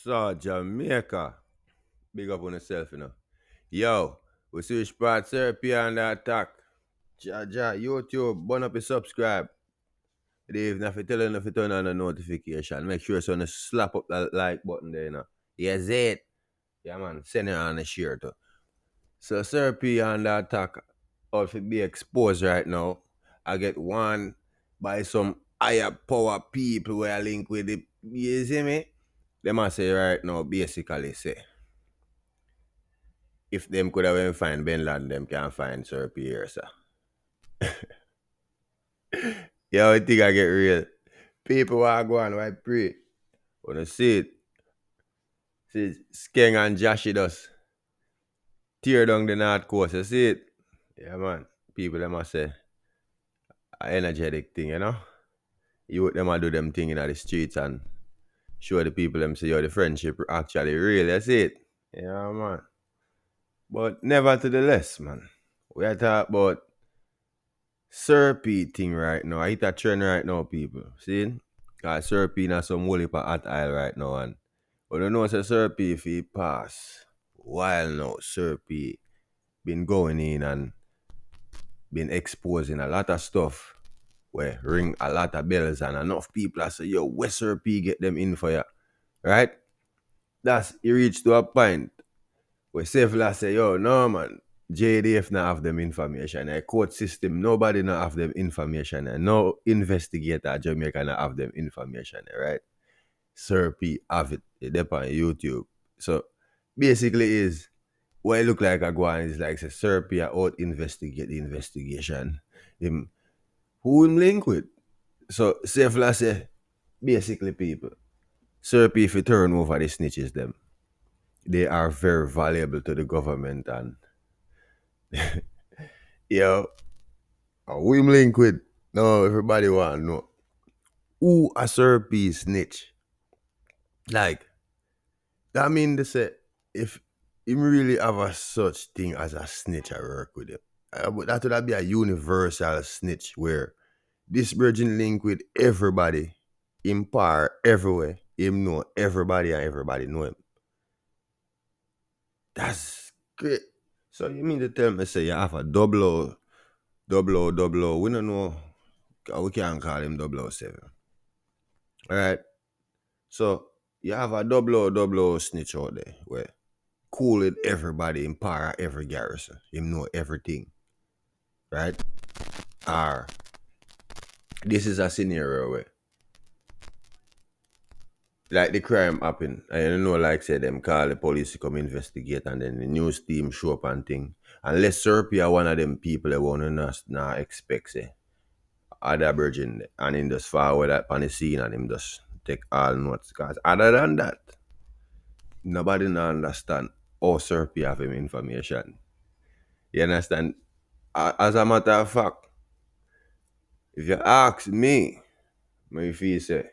So, Jamaica, big up on yourself, Yo, we see which part therapy on the attack. YouTube, burn up and subscribe. Even if you tell you if you turn on the notification, make sure you slap up that like button there, Yes, it. Yeah, man, send it on the share too. So, therapy on the attack, or if it be exposed right now, I get one by some higher power people where I link with it. You see me? They must say right now, basically say, if them could have been find Ben Laden, them can't find Sir Pierre, sir. Yo, I think I get real. People are going, why pray? Wanna see it? See Skeng and Joshy does tear down the North Coast, you see it? Yeah, man. People, them must say, a energetic thing, You them a do them thing in the streets and show the people them say, yo, the friendship actually real, you see it? Yeah, man. But never to the less, man. We are talking about Syrupy thing right now. I hit a trend right now, people. See? Cause Syrupy na some whole heap of hot aisle right now. And but you know say Syrupy if he pass. While now Syrupy been going in and been exposing a lot of stuff where ring a lot of bells and enough people are say, yo, where Syrupy get them in for you. Right? That's he reached to a point where Safely say, yo, no man, JDF not have them information. A court system, nobody not have them information. And no investigator Jamaica not have them information, right? Sir P have it. It depends on YouTube. So basically is what it look like a guan is like say Sir P out investigate the investigation. Him who him link with. So Safely say basically people. Sir P if you turn over the snitches them. They are very valuable to the government and yo, who him link with? No, everybody want to know. Who a Sir P snitch? Like, that mean to say, if him really have a such thing as a snitch I work with him, but that would be a universal snitch where this virgin link with everybody, him par everywhere, him know everybody and everybody know him. That's great. So you mean to tell me say you have a double O, we don't know, we can't call him 007. Alright? So you have a double O snitch out there where cool with everybody in para every garrison. Him know everything. Right? Or this is a scenario where like the crime happen. I don't know like say them call the police to come investigate and then the news team show up and thing. Unless Serpy are one of them people that wanna not expect say other virgin and him just forward that on the scene and him just take all notes. Cause other than that, nobody not understand how Serpy have him information. You understand? As a matter of fact, if you ask me, my feel say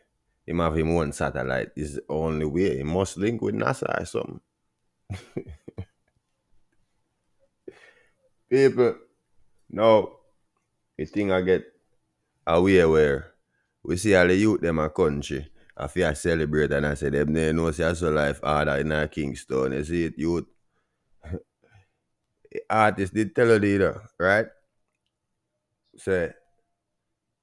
him have him one satellite is the only way. He must link with NASA or something. People, no, the thing I get aware where we see all the youth them a country. I feel celebrate and I say them they know see so life harder in a Kingston. You see it, youth artists did tell you either, right? Say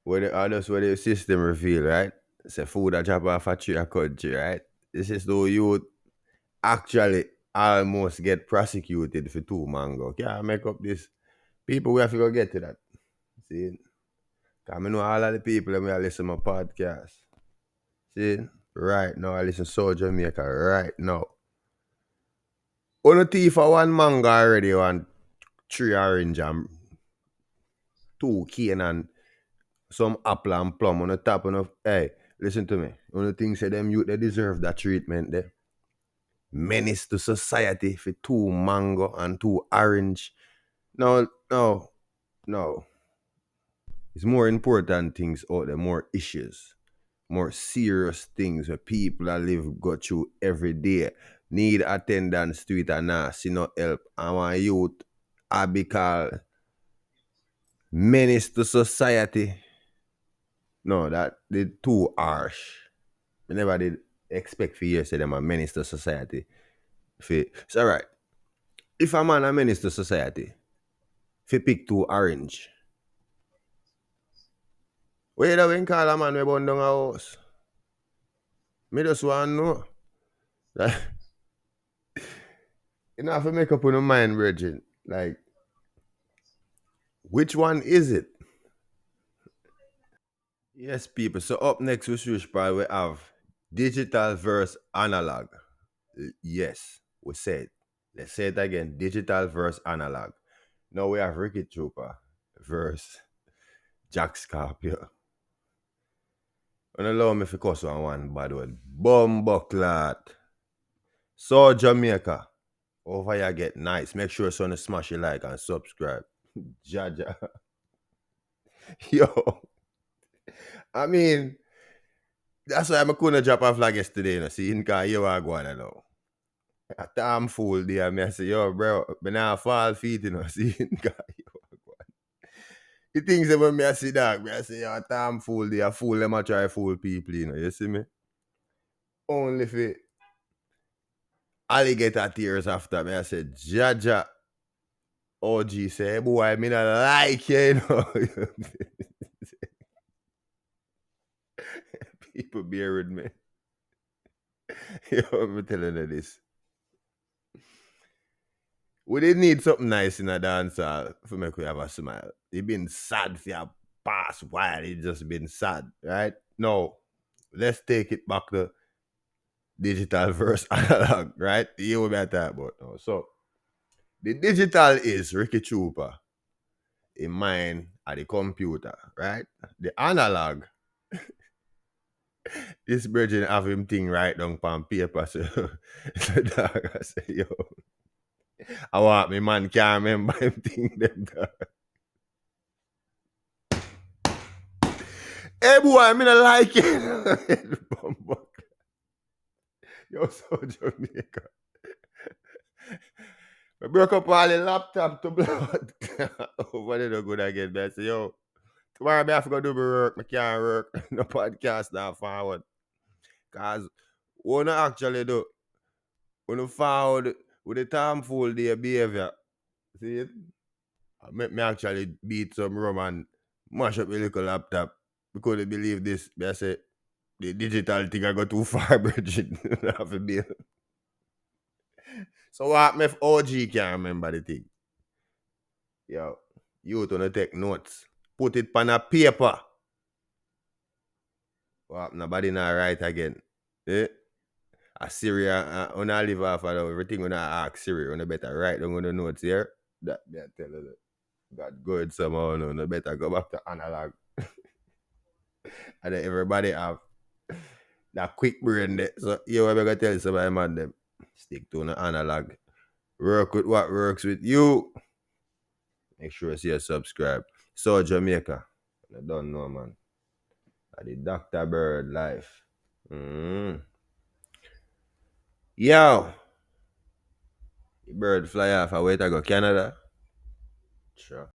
where the others where the system reveal, right? Say food a drop off a tree a country, right? This is the youth actually almost get prosecuted for two mango. Can't make up this. People we have to go get to that. See? Cause I know all of the people that I listen to my podcast. See? Right now I listen to Soul Jamaica right now. On a thief for one mango already on three orange and two cane and some apple and plum on the top of hey, listen to me. One of the things say them youth they deserve that treatment there. Menace to society for two mango and two orange. No, no, no. It's more important things out there, more issues, more serious things where people that live go through every day. Need attendance to it and see no help. And my youth I be called menace to society. No, that did too harsh. I never did expect for years say them a menace to society. So alright. If a man a menace to society, fi pick two orange. Where you when call a man we burn down a house? Me just want to know. Like, you know, have to make up on your mind, Virgin. Like, which one is it? Yes, people. So up next with Switch Bar, we have digital versus analog. Yes, we said. Let's say it again. Digital versus analog. Now we have Ricky Trooper versus Jack Scorpio. And allow me to cuss on one bad word. Bumbleclad. So Jamaica. Over here get nice. Make sure son smash your like and subscribe. Jaja. Yo. I mean, that's why I couldn't drop a flag yesterday, you know. See, in car you are going now. A damn fool there. Me I say, yo, bro, me now fall feet, you know. See, in car you are going. The things that when me I see that, me I say, yo, a damn fool there. Fool them I try fool people, you know. You see me? Only for alligator tears after me. I said, Jaja. OG say, boy, me not like you, you know. People bear with me. Yo, I'm telling you this. We did need something nice in a dance hall for make we have a smile. It been sad for your past while. It just been sad, right? No, let's take it back to digital versus analog, right? You will be at that about now. So the digital is Ricky Trooper in mind at the computer, right? The analog, this virgin have him thing right down on paper. So, so dog, I say, yo, I want me man can't remember him thing them dog. Hey boy, I mean I like it. Yo, so Jamaica. I broke up all the laptop to blood. Over there, no good again. But I say, yo, tomorrow I have to go do my work. I can't work. No podcast now forward. Because what I actually do, when you forward with the time fool their behavior, see it? I make me actually beat some rum and mash up the little laptop. Because they believe this. I say, the digital thing I go too far, Bridget. Have to be. So what if OG can't remember the thing? Yo, you gonna take notes. Put it on a paper. What nobody not write again. Eh? A Siri, when I live off of everything when I ask Siri, when I better write down on the notes here. That me I tell you that. Got good somehow, no better go back to analog. And then everybody have that quick brain there. So you ever gonna tell somebody man them. Stick to the analog. Work with what works with you. Make sure you see a subscribe. So Jamaica. I don't know, man. The Dr. Bird life. Yo. The bird fly off. I wait I go Canada. Sure.